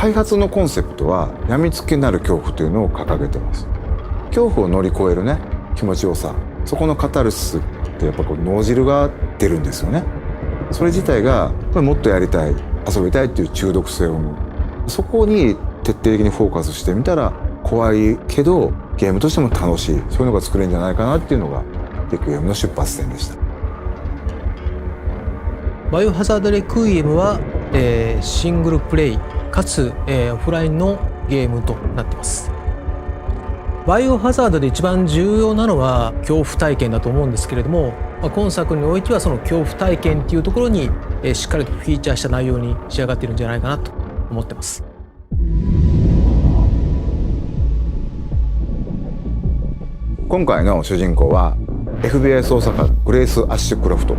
開発のコンセプトはやみつきになる恐怖というのを掲げてます。恐怖を乗り越えるね、気持ちよさ、そこのカタルシスってやっぱこう脳汁が出るんですよね。それ自体がこれもっとやりたい、遊びたいっていう中毒性を生む。そこに徹底的にフォーカスしてみたら、怖いけどゲームとしても楽しい、そういうのが作れるんじゃないかなっていうのがレクイエムの出発点でした。バイオハザードレクイエムは、シングルプレイかつ、オフラインのゲームとなっています。バイオハザードで一番重要なのは恐怖体験だと思うんですけれども、今作においてはその恐怖体験っていうところに、しっかりとフィーチャーした内容に仕上がっているんじゃないかなと思ってます。今回の主人公は FBI 捜査官グレイス・アッシュクロフト。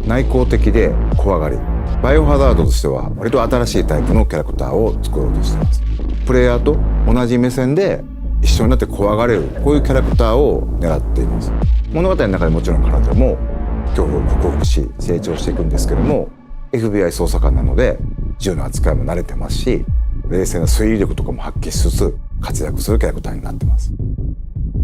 内向的で怖がり、バイオハザードとしては割と新しいタイプのキャラクターを作ろうとしています。プレイヤーと同じ目線で一緒になって怖がれる、こういうキャラクターを狙っています。物語の中でもちろん彼女も恐怖を克服し成長していくんですけども、 FBI 捜査官なので銃の扱いも慣れてますし、冷静な推理力とかも発揮しつつ活躍するキャラクターになってます。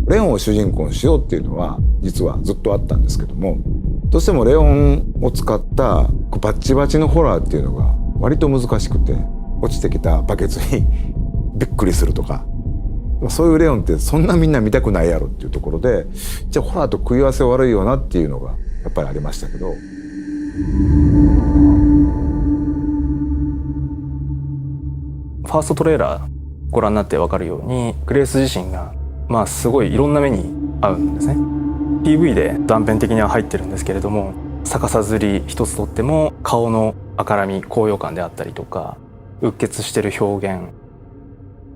レオンを主人公にしようっていうのは実はずっとあったんですけども、どうしてもレオンを使ったバッチバチのホラーっていうのが割と難しくて、落ちてきたバケツにびっくりするとか、そういうレオンってそんなみんな見たくないやろっていうところで、じゃあホラーと食い合わせ悪いよなっていうのがやっぱりありましたけど、ファーストトレーラーご覧になって分かるように、グレース自身がすごいいろんな目に遭うんですね。 PV で断片的には入ってるんですけれども、逆さずり一つとっても顔の赤らみ、高揚感であったりとか、うっ血してる表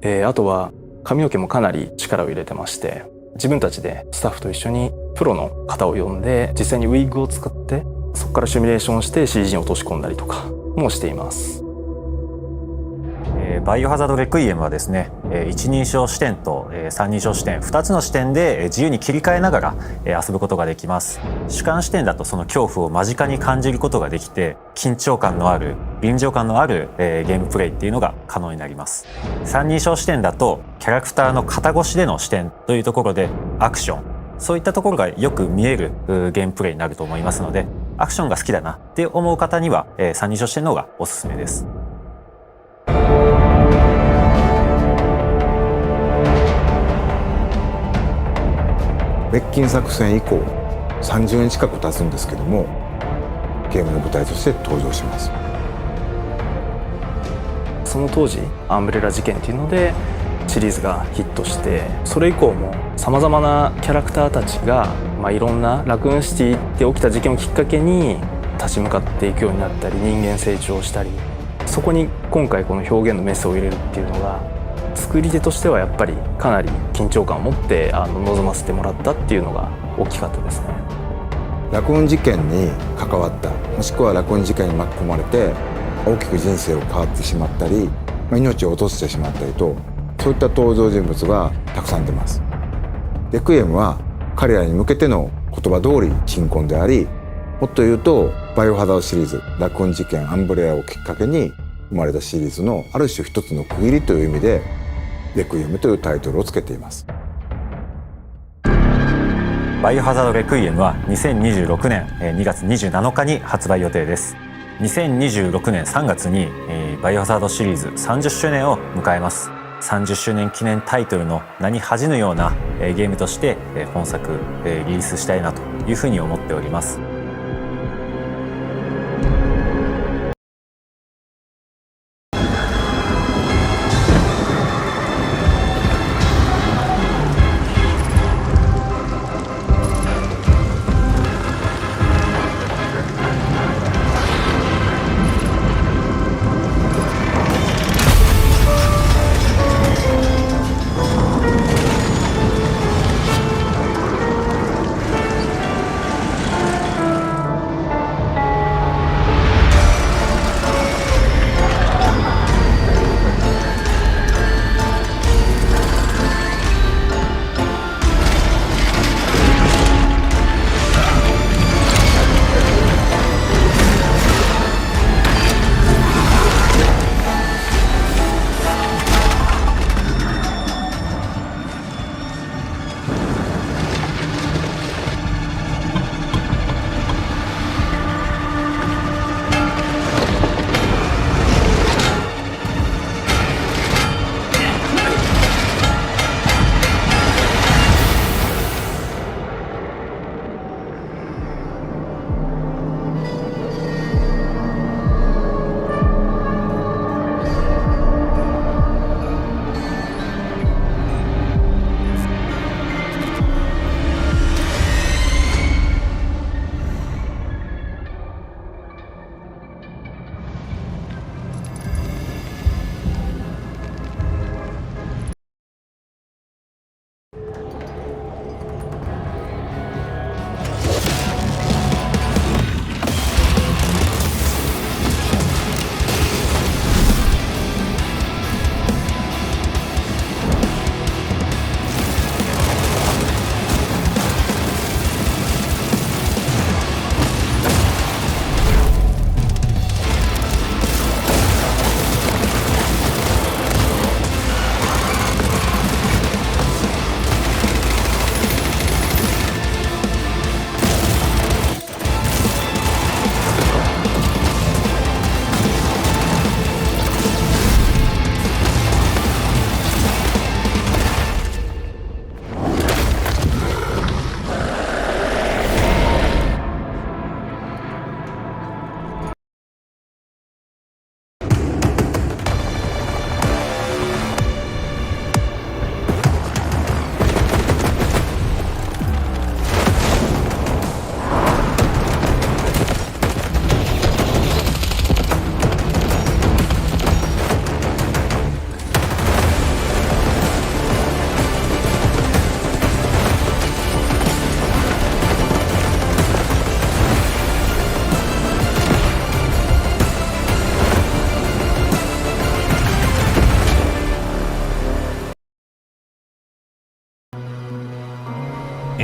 現、あとは髪の毛もかなり力を入れてまして、自分たちでスタッフと一緒にプロの方を呼んで実際にウィッグを使ってそこからシミュレーションして CG に落とし込んだりとかもしています。バイオハザードレクイエムはですね、一人称視点と三人称視点2つの視点で自由に切り替えながら遊ぶことができます。主観視点だとその恐怖を間近に感じることができて、緊張感のある臨場感のあるゲームプレイっていうのが可能になります。三人称視点だとキャラクターの肩越しでの視点というところでアクション、そういったところがよく見えるゲームプレイになると思いますので、アクションが好きだなって思う方には三人称視点の方がおすすめです。滅菌作戦以降30年近く経つんですけども、ゲームの舞台として登場します。その当時アンブレラ事件っていうのでシリーズがヒットして、それ以降もさまざまなキャラクターたちが、いろんなラクーンシティって起きた事件をきっかけに立ち向かっていくようになったり、人間成長したり、そこに今回この表現のメスを入れるっていうのが、作り手としてはやっぱりかなり緊張感を持って臨ませてもらったっていうのが大きかったですね。ラクーン事件に関わった、もしくはラクーン事件に巻き込まれて大きく人生を変わってしまったり、命を落としてしまったりと、そういった登場人物がたくさん出ます。レクイエムは彼らに向けての言葉通り鎮魂であり、もっと言うとバイオハザードシリーズ、ラクーン事件、アンブレラをきっかけに生まれたシリーズのある種一つの区切りという意味でレクイエムというタイトルをつけています。バイオハザードレクイエムは2026年2月27日に発売予定です。2026年3月にバイオハザードシリーズ30周年を迎えます。30周年記念タイトルの名に恥じぬようなゲームとして本作リリースしたいなというふうに思っております。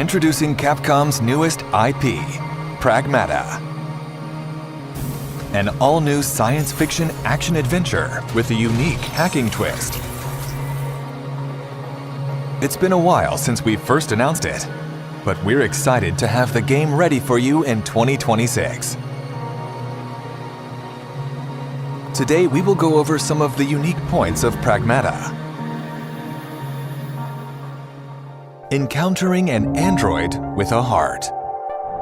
Introducing Capcom's newest IP, Pragmata. An all-new science fiction action-adventure with a unique hacking twist. It's been a while since we first announced it, but we're excited to have the game ready for you in 2026. Today we will go over some of the unique points of Pragmata. Encountering an android with a heart.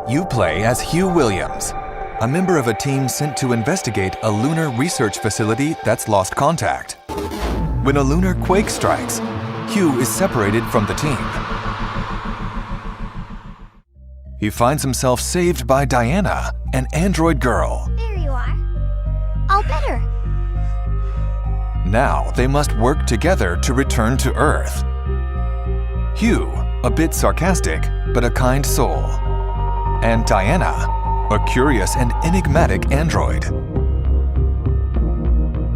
You play as Hugh Williams, a member of a team sent to investigate a lunar research facility that's lost contact. When a lunar quake strikes, Hugh is separated from the team. He finds himself saved by Diana, an android girl. There you are. All better. Now they must work together to return to Earth. Hugh, a bit sarcastic, but a kind soul. And Diana, a curious and enigmatic android.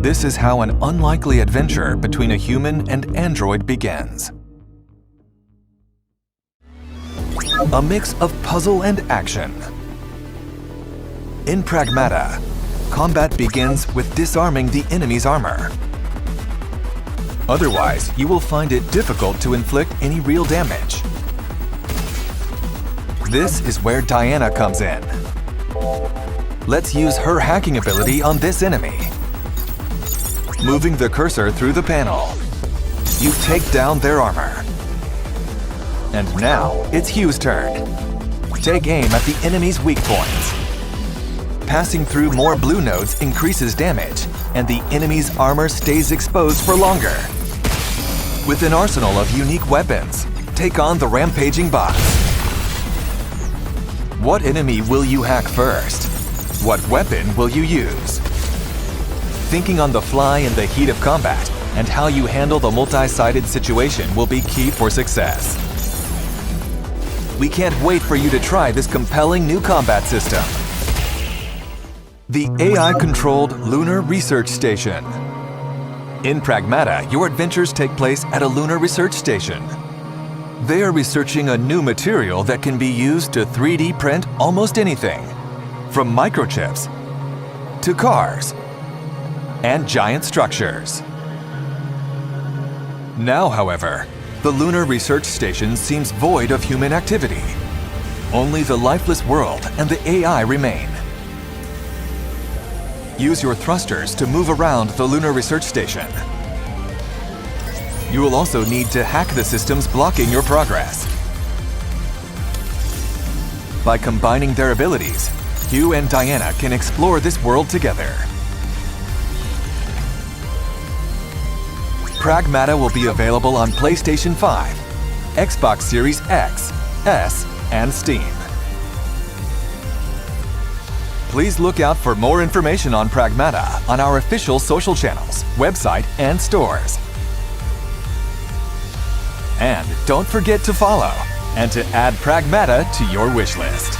This is how an unlikely adventure between a human and android begins. A mix of puzzle and action. In Pragmata, combat begins with disarming the enemy's armor. Otherwise, you will find it difficult to inflict any real damage. This is where Diana comes in. Let's use her hacking ability on this enemy. Moving the cursor through the panel, you take down their armor. And now, it's Hugh's turn. Take aim at the enemy's weak points. Passing through more blue nodes increases damage, and the enemy's armor stays exposed for longer. With an arsenal of unique weapons, take on the rampaging boss. What enemy will you hack first? What weapon will you use? Thinking on the fly in the heat of combat and how you handle the multi-sided situation will be key for success. We can't wait for you to try this compelling new combat system. The AI-controlled Lunar Research Station. In Pragmata, your adventures take place at a lunar research station. They are researching a new material that can be used to 3D print almost anything, from microchips to cars and giant structures. Now, however, the Lunar Research Station seems void of human activity. Only the lifeless world and the AI remain. Use your thrusters to move around the Lunar Research Station. You will also need to hack the systems blocking your progress. By combining their abilities, Hugh and Diana can explore this world together. Pragmata will be available on PlayStation 5, Xbox Series X, S, and Steam. Please look out for more information on Pragmata on our official social channels, website, and stores. And don't forget to follow and to add Pragmata to your wishlist.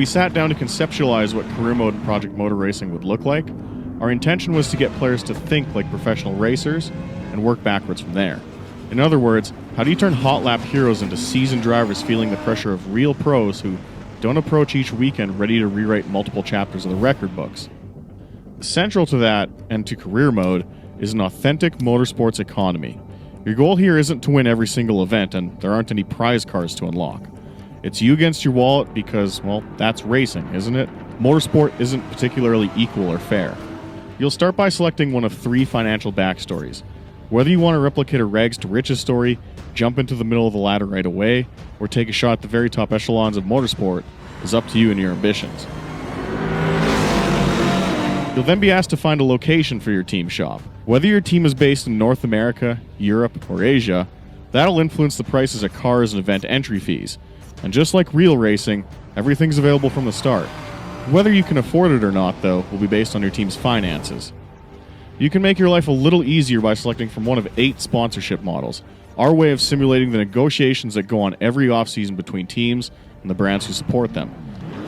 we sat down to conceptualize what career mode in Project Motor Racing would look like, our intention was to get players to think like professional racers and work backwards from there. In other words, how do you turn hot lap heroes into seasoned drivers feeling the pressure of real pros who don't approach each weekend ready to rewrite multiple chapters of the record books? Central to that, and to career mode, is an authentic motorsports economy. Your goal here isn't to win every single event, and there aren't any prize cars to unlock. It's you against your wallet because, well, that's racing, isn't it? Motorsport isn't particularly equal or fair. You'll start by selecting one of 3 financial backstories. Whether you want to replicate a rags to riches story, jump into the middle of the ladder right away, or take a shot at the very top echelons of motorsport is up to you and your ambitions. You'll then be asked to find a location for your team shop. Whether your team is based in North America, Europe, or Asia, that'll influence the prices of cars and event entry fees. And just like real racing, everything's available from the start. Whether you can afford it or not, though, will be based on your team's finances. You can make your life a little easier by selecting from one of 8 sponsorship models, our way of simulating the negotiations that go on every offseason between teams and the brands who support them.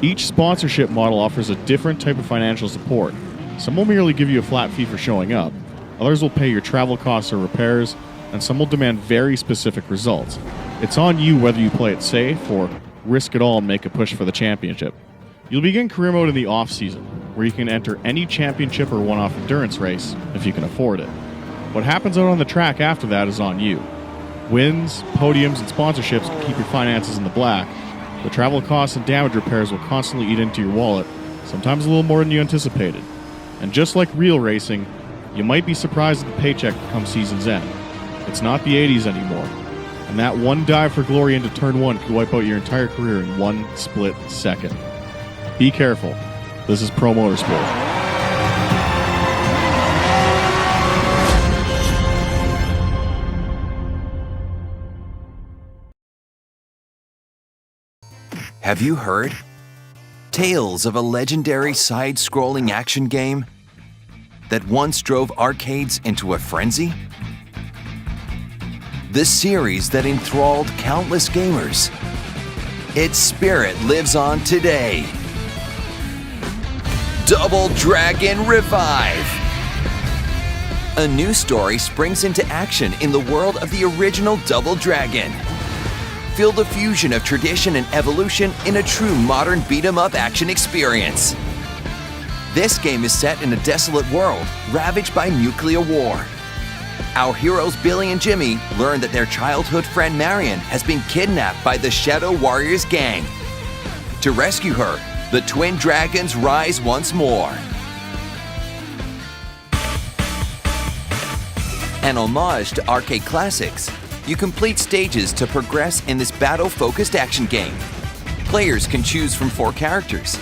Each sponsorship model offers a different type of financial support. Some will merely give you a flat fee for showing up, others will pay your travel costs or repairs, and some will demand very specific results. It's on you whether you play it safe or risk it all and make a push for the championship. You'll begin career mode in the off-season, where you can enter any championship or one-off endurance race if you can afford it. What happens out on the track after that is on you. Wins, podiums, and sponsorships can keep your finances in the black, but travel costs and damage repairs will constantly eat into your wallet, sometimes a little more than you anticipated. And just like real racing, you might be surprised at the paycheck come season's end. It's not the 80s anymore, and that one dive for glory into turn 1 could wipe out your entire career in one split second. Be careful. This is Pro Motorsport. Have you heard? Tales of a legendary side-scrolling action game that once drove arcades into a frenzy? The series that enthralled countless gamers. Its spirit lives on today. Double Dragon Revive! A new story springs into action in the world of the original Double Dragon. Feel the fusion of tradition and evolution in a true modern beat-em-up action experience. This game is set in a desolate world ravaged by nuclear war. Our heroes Billy and Jimmy learn that their childhood friend Marion has been kidnapped by the Shadow Warriors gang. To rescue her, the twin dragons rise once more. An homage to arcade classics, you complete stages to progress in this battle-focused action game. Players can choose from 4 characters.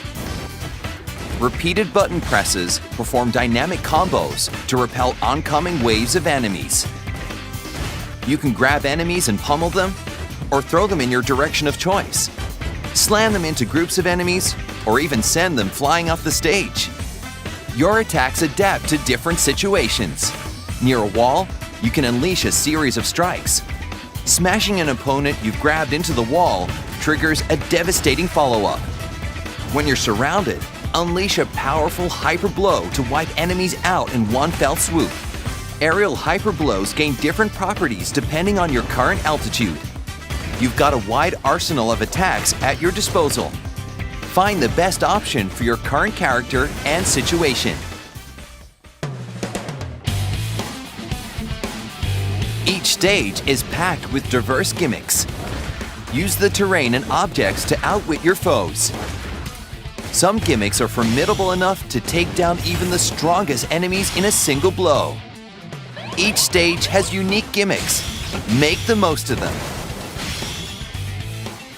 Repeated button presses perform dynamic combos to repel oncoming waves of enemies. You can grab enemies and pummel them, or throw them in your direction of choice. Slam them into groups of enemies, or even send them flying off the stage. Your attacks adapt to different situations. Near a wall, you can unleash a series of strikes. Smashing an opponent you've grabbed into the wall triggers a devastating follow-up. When you're surrounded, unleash a powerful hyper blow to wipe enemies out in one fell swoop. Aerial hyper blows gain different properties depending on your current altitude. You've got a wide arsenal of attacks at your disposal. Find the best option for your current character and situation. Each stage is packed with diverse gimmicks. Use the terrain and objects to outwit your foes. Some gimmicks are formidable enough to take down even the strongest enemies in a single blow. Each stage has unique gimmicks. Make the most of them.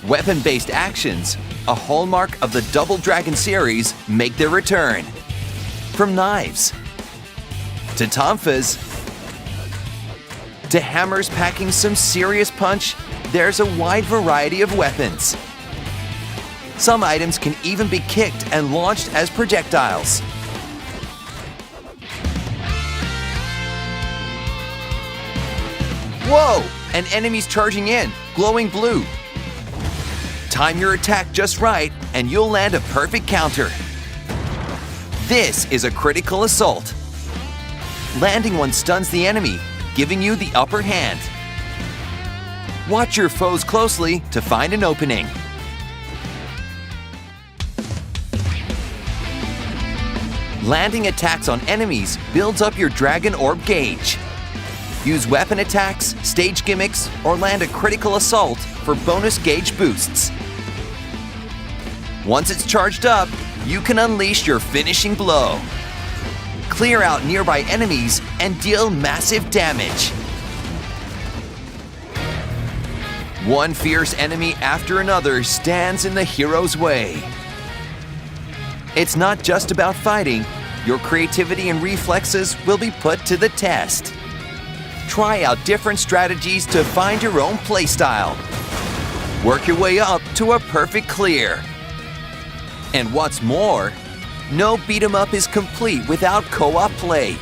Weapon-based actions, a hallmark of the Double Dragon series, make their return. From knives, to tonfas, to hammers packing some serious punch, there's a wide variety of weapons. Some items can even be kicked and launched as projectiles. Whoa! An enemy's charging in, glowing blue. Time your attack just right, and you'll land a perfect counter. This is a critical assault. Landing one stuns the enemy, giving you the upper hand. Watch your foes closely to find an opening. Landing attacks on enemies builds up your Dragon Orb gauge. Use weapon attacks, stage gimmicks, or land a critical assault for bonus gauge boosts. Once it's charged up, you can unleash your finishing blow. Clear out nearby enemies and deal massive damage. One fierce enemy after another stands in the hero's way. It's not just about fighting. Your creativity and reflexes will be put to the test. Try out different strategies to find your own playstyle. Work your way up to a perfect clear. And what's more, no beat-em-up is complete without co-op play.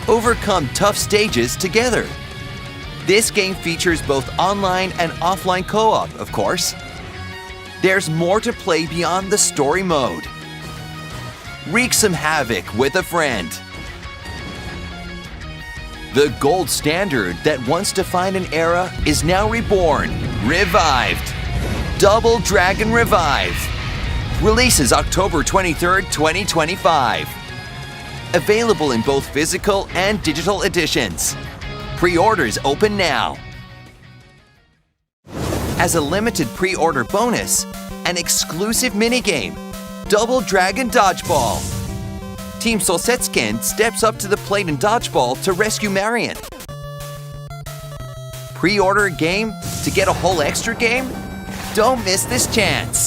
Overcome tough stages together. This game features both online and offline co-op, of course. There's more to play beyond the story mode. Wreak some havoc with a friend. The gold standard that once defined an era is now reborn, revived. Double Dragon Revive. Releases October 23rd, 2025. Available in both physical and digital editions. Pre-orders open now. As a limited pre-order bonus, an exclusive minigame, Double Dragon Dodgeball. Team Solsetskin steps up to the plate in Dodgeball to rescue Marion. Pre-order a game to get a whole extra game? Don't miss this chance.